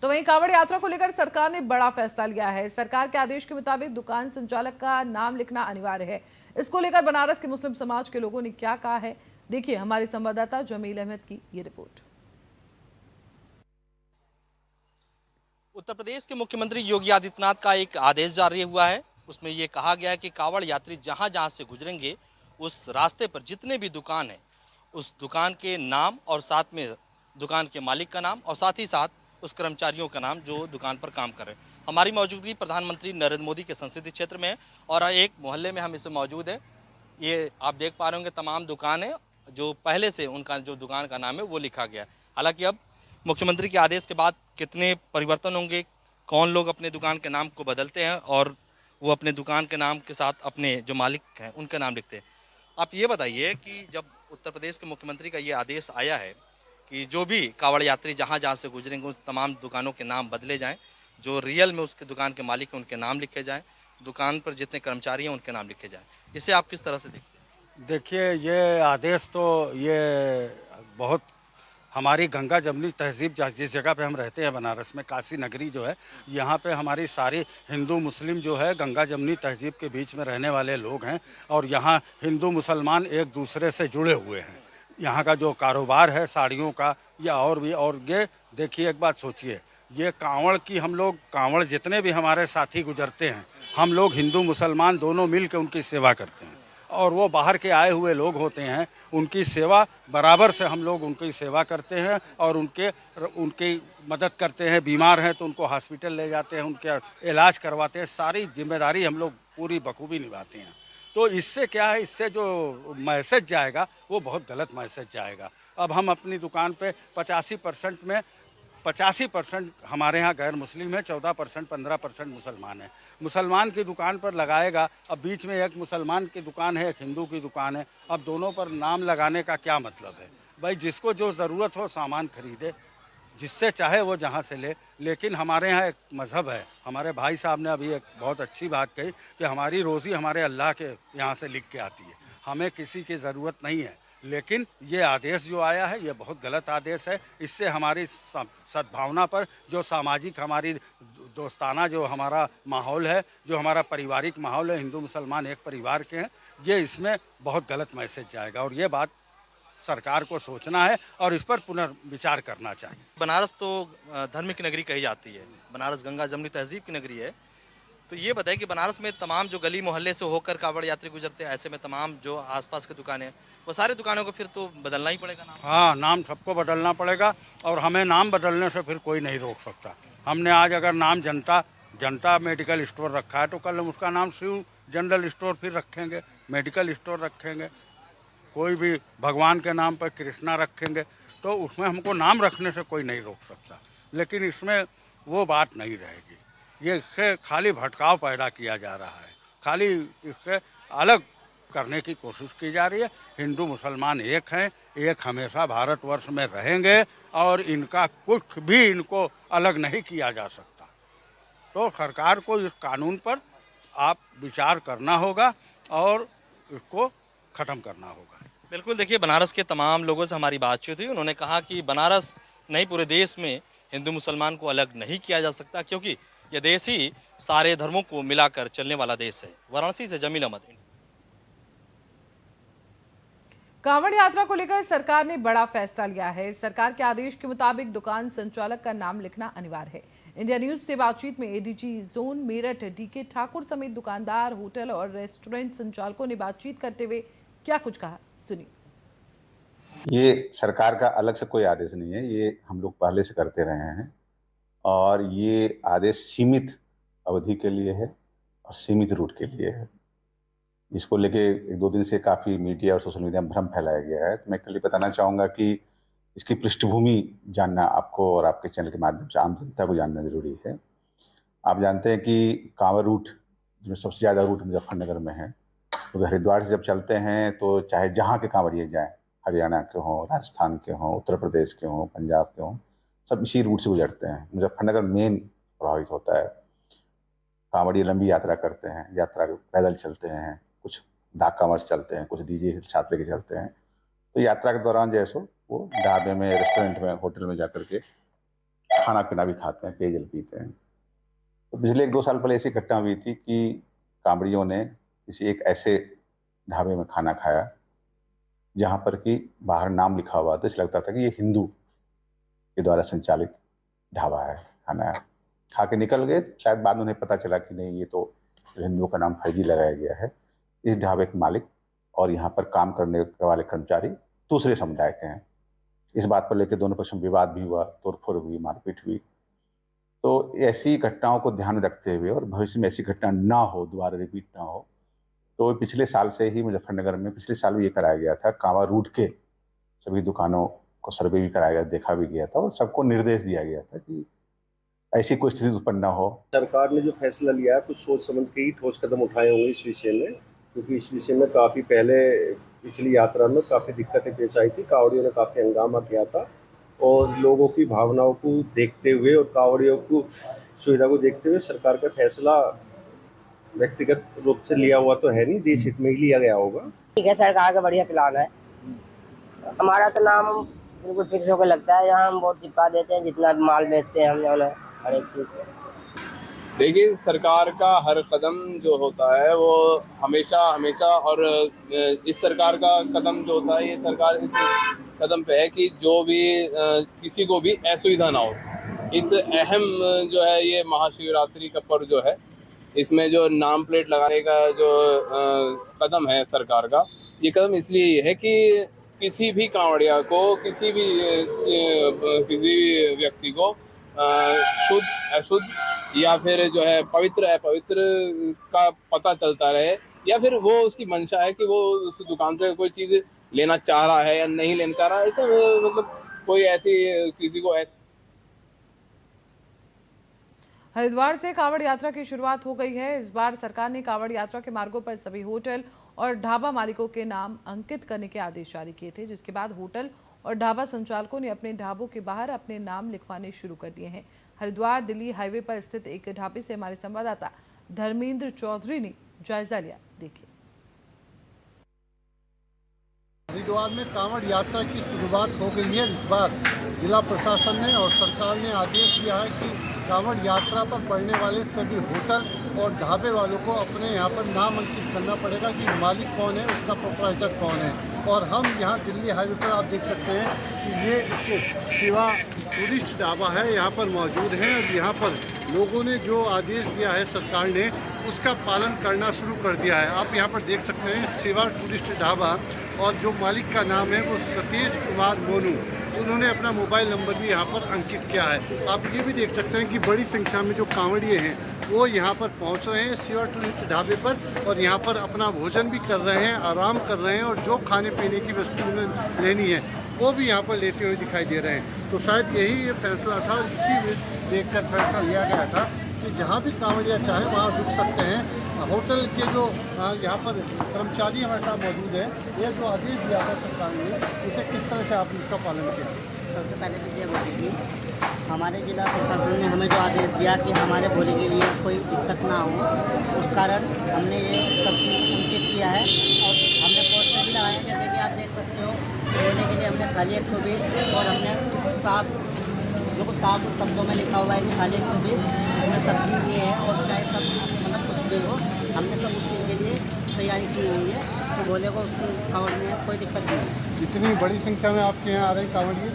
तो वहीं कांवड़ यात्रा को लेकर सरकार ने बड़ा फैसला लिया है। सरकार के आदेश के मुताबिक दुकान संचालक का नाम लिखना अनिवार्य है। इसको लेकर बनारस के मुस्लिम समाज के लोगों ने क्या कहा है, देखिए हमारे संवाददाता जमील अहमद की ये रिपोर्ट। उत्तर प्रदेश के मुख्यमंत्री योगी आदित्यनाथ का एक आदेश जारी हुआ है। उसमें ये कहा गया है कि कांवड़ यात्री जहां जहां से गुजरेंगे उस रास्ते पर जितने भी दुकान हैं उस दुकान के नाम और साथ में दुकान के मालिक का नाम और साथ ही साथ उस कर्मचारियों का नाम जो दुकान पर काम कर रहे हैं। हमारी मौजूदगी प्रधानमंत्री नरेंद्र मोदी के संसदीय क्षेत्र में है और एक मोहल्ले में हम इसे मौजूद है। ये आप देख पा रहे होंगे तमाम दुकानें जो पहले से उनका जो दुकान का नाम है वो लिखा गया है। हालांकि अब मुख्यमंत्री के आदेश के बाद कितने परिवर्तन होंगे, कौन लोग अपने दुकान के नाम को बदलते हैं और वो अपने दुकान के नाम के साथ अपने जो मालिक हैं उनका नाम लिखते हैं। आप ये बताइए कि जब उत्तर प्रदेश के मुख्यमंत्री का ये आदेश आया है कि जो भी कांवड़ यात्री जहाँ जहाँ से गुजरेंगे उस तमाम दुकानों के नाम बदले जाएँ, जो रियल में उसके दुकान के मालिक हैं उनके नाम लिखे जाएँ, दुकान पर जितने कर्मचारी हैं उनके नाम लिखे जाएँ, इसे आप किस तरह से देखते हैं? देखिए, ये आदेश तो ये बहुत हमारी गंगा जमुनी तहज़ीब जिस जगह पे हम रहते हैं बनारस में, काशी नगरी जो है, यहाँ पे हमारी सारी हिंदू मुस्लिम जो है गंगा जमुनी तहज़ीब के बीच में रहने वाले लोग हैं और यहाँ हिंदू मुसलमान एक दूसरे से जुड़े हुए हैं। यहाँ का जो कारोबार है साड़ियों का या और भी, और ये देखिए एक बात सोचिए, ये कांवड़ की हम लोग कांवड़ जितने भी हमारे साथी गुजरते हैं, हम लोग हिंदू मुसलमान दोनों मिल के उनकी सेवा करते हैं और वो बाहर के आए हुए लोग होते हैं, उनकी सेवा बराबर से हम लोग उनकी सेवा करते हैं और उनकी मदद करते हैं। बीमार हैं तो उनको हॉस्पिटल ले जाते हैं, उनका इलाज करवाते हैं, सारी जिम्मेदारी हम लोग पूरी बखूबी निभाते हैं। तो इससे क्या है, इससे जो मैसेज जाएगा वो बहुत गलत मैसेज जाएगा। अब हम अपनी दुकान पे 85% में 85% हमारे यहाँ गैर मुस्लिम है, 14% 15% मुसलमान है। मुसलमान की दुकान पर लगाएगा, अब बीच में एक मुसलमान की दुकान है, एक हिंदू की दुकान है, अब दोनों पर नाम लगाने का क्या मतलब है? भाई जिसको जो ज़रूरत हो सामान खरीदे, जिससे चाहे वो जहाँ से ले। लेकिन हमारे यहाँ एक मज़हब है, हमारे भाई साहब ने अभी एक बहुत अच्छी बात कही कि हमारी रोज़ी हमारे अल्लाह के यहाँ से लिख के आती है, हमें किसी की ज़रूरत नहीं है। लेकिन ये आदेश जो आया है ये बहुत गलत आदेश है। इससे हमारी सद्भावना पर, जो सामाजिक हमारी दोस्ताना जो हमारा माहौल है, जो हमारा पारिवारिक माहौल है, हिंदू मुसलमान एक परिवार के हैं, ये इसमें बहुत गलत मैसेज जाएगा और ये बात सरकार को सोचना है और इस पर पुनर्विचार करना चाहिए। बनारस तो धर्म की नगरी कही जाती है, बनारस गंगा जमुनी तहजीब की नगरी है। तो ये बताएं कि बनारस में तमाम जो गली मोहल्ले से होकर कांवड़ यात्री गुजरते हैं, ऐसे में तमाम जो आसपास की दुकानें हैं वो सारी दुकानों को फिर तो बदलना ही पड़ेगा नाम। हाँ, नाम सबको बदलना पड़ेगा और हमें नाम बदलने से फिर कोई नहीं रोक सकता। हमने आज अगर नाम जनता मेडिकल स्टोर रखा है तो कल हम उसका नाम शिव जनरल स्टोर फिर रखेंगे, मेडिकल स्टोर रखेंगे, कोई भी भगवान के नाम पर कृष्णा रखेंगे, तो उसमें हमको नाम रखने से कोई नहीं रोक सकता। लेकिन इसमें वो बात नहीं रहेगी। ये इससे खाली भटकाव पैदा किया जा रहा है, खाली इससे अलग करने की कोशिश की जा रही है। हिंदू मुसलमान एक हैं, एक हमेशा भारतवर्ष में रहेंगे और इनका कुछ भी इनको अलग नहीं किया जा सकता। तो सरकार को इस कानून पर आप विचार करना होगा और इसको ख़त्म करना होगा। बिल्कुल, देखिए बनारस के तमाम लोगों से हमारी बातचीत हुई, उन्होंने कहा कि बनारस नहीं पूरे देश में हिंदू मुसलमान को अलग नहीं किया जा सकता क्योंकि यह देश ही सारे धर्मों को मिलाकर चलने वाला देश है। वाराणसी से जमील अहमद। कांवड़ यात्रा को लेकर सरकार ने बड़ा फैसला लिया है। सरकार के आदेश के मुताबिक दुकान संचालक का नाम लिखना अनिवार्य है। इंडिया न्यूज से बातचीत में ADG zone Meerut DK Thakur समेत दुकानदार, होटल और रेस्टोरेंट संचालकों ने बातचीत करते हुए क्या कुछ कहा, सुनिए। ये सरकार का अलग से कोई आदेश नहीं है, ये हम लोग पहले से करते रहे हैं और ये आदेश सीमित अवधि के लिए है और सीमित रूट के लिए है। इसको लेके 1-2 दिन से काफ़ी मीडिया और सोशल मीडिया में भ्रम फैलाया गया है। तो मैं कल बताना चाहूँगा कि इसकी पृष्ठभूमि जानना आपको और आपके चैनल के माध्यम से आम जनता को जानना जरूरी है। आप जानते हैं कि कांवड़ रूट जिसमें सबसे ज़्यादा रूट मुजफ्फरनगर में है, तो हरिद्वार से जब चलते हैं तो चाहे जहाँ के कांवड़िए जाएँ, हरियाणा के हों, राजस्थान के हों, उत्तर प्रदेश के हों, पंजाब के हों, सब इसी रूट से गुजरते हैं। मुजफ्फरनगर मेन प्रभावित होता है। कांवड़िए लंबी यात्रा करते हैं, यात्रा पैदल चलते हैं, कुछ डाक कांवड़ चलते हैं, कुछ डीजे साथ लेके चलते हैं। तो यात्रा के दौरान जैसो वो ढाबे में, रेस्टोरेंट में, होटल में जाकर के खाना पीना भी खाते हैं, पेयजल पीते हैं। तो पिछले 1-2 साल पहले ऐसी घटना हुई थी कि कांवड़ियों ने किसी एक ऐसे ढाबे में खाना खाया जहाँ पर कि बाहर नाम लिखा हुआ था, इसलिए लगता था कि ये हिंदू के द्वारा संचालित ढाबा है, खाना है। खा के निकल गए, शायद बाद में उन्हें पता चला कि नहीं, ये तो हिंदुओं का नाम फर्जी लगाया गया है। इस ढाबे के मालिक और यहाँ पर काम करने वाले कर्मचारी दूसरे समुदाय के हैं। इस बात पर लेकर दोनों पक्ष में विवाद भी हुआ, तोड़फोड़ हुई, मारपीट हुई। तो ऐसी घटनाओं को ध्यान में रखते हुए और भविष्य में ऐसी घटना ना हो, दोबारा रिपीट ना हो, तो पिछले साल से ही मुजफ्फरनगर में पिछले साल भी ये कराया गया था। कांवड़ रूट के सभी दुकानों को सर्वे भी कराया गया, देखा भी गया था और सबको निर्देश दिया गया था कि ऐसी कोई स्थिति उत्पन्न न हो। सरकार ने जो फैसला लिया है कुछ सोच समझ के ही ठोस कदम उठाए होंगे इस विषय में, क्योंकि इस विषय में काफ़ी पहले पिछली यात्रा में काफ़ी दिक्कतें पेश आई थी। कांवड़ियों ने काफ़ी हंगामा किया था और लोगों की भावनाओं को देखते हुए और कांवड़ियों को सुविधा को देखते हुए सरकार का फैसला व्यक्तिगत रूप से लिया हुआ तो है नहीं, देश हित में ही लिया गया होगा। ठीक है, सरकार का बढ़िया प्लान है। हमारा तो नाम बिल्कुल फिक्स होकर लगता है, यहाँ हम वोट चिपका देते हैं, जितना माल बेचते हैं हम जो है हर एक चीज़। देखिए, सरकार का हर कदम जो होता है वो हमेशा और इस सरकार का कदम जो होता है, ये सरकार इस कदम पे है कि जो भी किसी को भी असुविधा ना हो। इस अहम जो है ये महाशिवरात्रि का पर्व जो है, इसमें जो नाम प्लेट लगाने का जो कदम है सरकार का, ये कदम इसलिए ये है कि किसी भी कांवड़िया को, किसी भी व्यक्ति को शुद्ध अशुद्ध या फिर जो है पवित्र अपवित्र का पता चलता रहे, या फिर वो उसकी मंशा है कि वो उस दुकान से कोई चीज़ लेना चाह रहा है या नहीं लेना चाह रहा है। ऐसा मतलब कोई ऐसी किसी को हरिद्वार से कांवड़ यात्रा की शुरुआत हो गई है। इस बार सरकार ने कांवड़ यात्रा के मार्गों पर सभी होटल और ढाबा मालिकों के नाम अंकित करने के आदेश जारी किए थे, जिसके बाद होटल और ढाबा संचालकों ने अपने ढाबों के बाहर अपने नाम लिखवाने शुरू कर दिए हैं। हरिद्वार दिल्ली हाईवे पर स्थित एक ढाबे से हमारे संवाददाता धर्मेंद्र चौधरी ने जायजा लिया। देखिए, हरिद्वार में कांवड़ यात्रा की शुरुआत हो गई है। इस बार जिला प्रशासन ने और सरकार ने आदेश दिया है कि कांवड़ यात्रा पर पड़ने वाले सभी होटल और ढाबे वालों को अपने यहाँ पर नाम अंकित करना पड़ेगा कि मालिक कौन है, उसका प्रोप्राइटर कौन है। और हम यहाँ दिल्ली हाईवे पर आप देख सकते हैं कि ये एक शिवा टूरिस्ट ढाबा है, यहाँ पर मौजूद है। और यहाँ पर लोगों ने जो आदेश दिया है सरकार ने, उसका पालन करना शुरू कर दिया है। आप यहाँ पर देख सकते हैं शिवा टूरिस्ट ढाबा, और जो मालिक का नाम है वो सतीश कुमार मोनू। उन्होंने अपना मोबाइल नंबर भी यहाँ पर अंकित किया है। आप ये भी देख सकते हैं कि बड़ी संख्या में जो कांवड़िए हैं वो यहाँ पर पहुँच रहे हैं शिवा टूरिस्ट ढाबे पर, और यहाँ पर अपना भोजन भी कर रहे हैं, आराम कर रहे हैं, और जो खाने पीने की वस्तु उन्हें लेनी है वो भी यहाँ पर लेते हुए दिखाई दे रहे हैं। तो शायद यही ये फैसला था, इसी में देखकर फैसला लिया गया था कि जहाँ भी कांवड़िया चाहे वहाँ रुक सकते हैं। होटल के जो यहाँ पर कर्मचारी हमारे साथ मौजूद हैं, ये जो आदेश दिया था सरकार ने, इसे किस तरह से आपने इसका पालन किया? सबसे पहले तो ये बोली थी, हमारे जिला प्रशासन ने हमें जो आदेश दिया कि हमारे भोले के लिए कोई दिक्कत ना हो, उस कारण हमने ये सब चीज़ अंकित किया है। और हमने पोस्टर भी लगाए हैं, जैसे कि आप देख सकते हो। भोले के लिए हमने थाली 120 और हमने साफ शब्दों में लिखा हुआ है कि थाली 120 इसमें सब्जी ये है, और चाहे सब मतलब कुछ भी हो, हमने सब उस चीज़ के लिए तैयारी की हुई है कि भोले को उसकी कांवड़ में कोई दिक्कत नहीं है। इतनी बड़ी संख्या में आपके यहाँ आ रहे हैं कांवड़िए?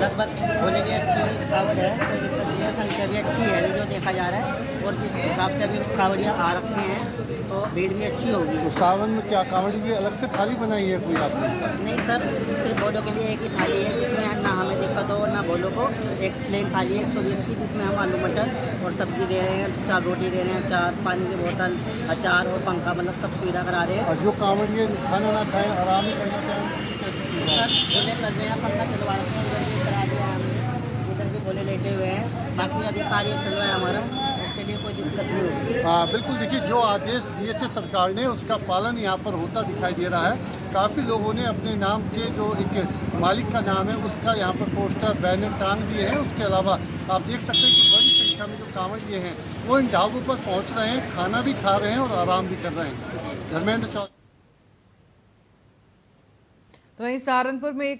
लगभग भोले की अच्छी कांवड़ है, कोई दिक्कत नहीं है। संख्या भी अच्छी है अभी जो देखा जा रहा है, और जिस हिसाब से अभी कांवड़ियाँ आ रखे हैं तो भीड़ भी अच्छी होगी। तो सावन में क्या कांवड़ी की अलग से थाली बनाई है कोई आपने? नहीं सर, सिर्फ भोलों के लिए एक ही थाली है, जिसमें ना हमें दिक्कत हो ना भोलों को। एक प्लेन थाली है 120 की, जिसमें हम आलू मटर और सब्जी दे रहे हैं, 4 रोटी दे रहे हैं, 4 पानी की बोतल, अचार और पंखा, मतलब सब सुविधा करा रहे हैं। और जो कांवड़िए खाना ना खाएं, आराम ही करना चाहें सर, भोले कर रहे हैं, पंखा चलवा रहे हैं, उधर भी करा दिया हमने, उधर भी भोले लेटे हुए हैं। बाकी अभी कार्य चल रहा है हमारा, उसके लिए कोई दिक्कत नहीं होगी। हाँ बिल्कुल, देखिए जो आदेश दिए थे सरकार ने, उसका पालन यहाँ पर होता दिखाई दे रहा है। काफ़ी लोगों ने अपने नाम के जो एक मालिक का नाम है उसका यहाँ पर पोस्टर बैनर टांग दिए हैं। उसके अलावा आप देख सकते हैं कि बड़ी संख्या में जो कांवड़िए हैं वो इन ढाबों पर पहुँच रहे हैं, खाना भी खा रहे हैं और आराम भी कर रहे हैं। धर्मेंद्र चौधरी। तो वहीं सहारनपुर में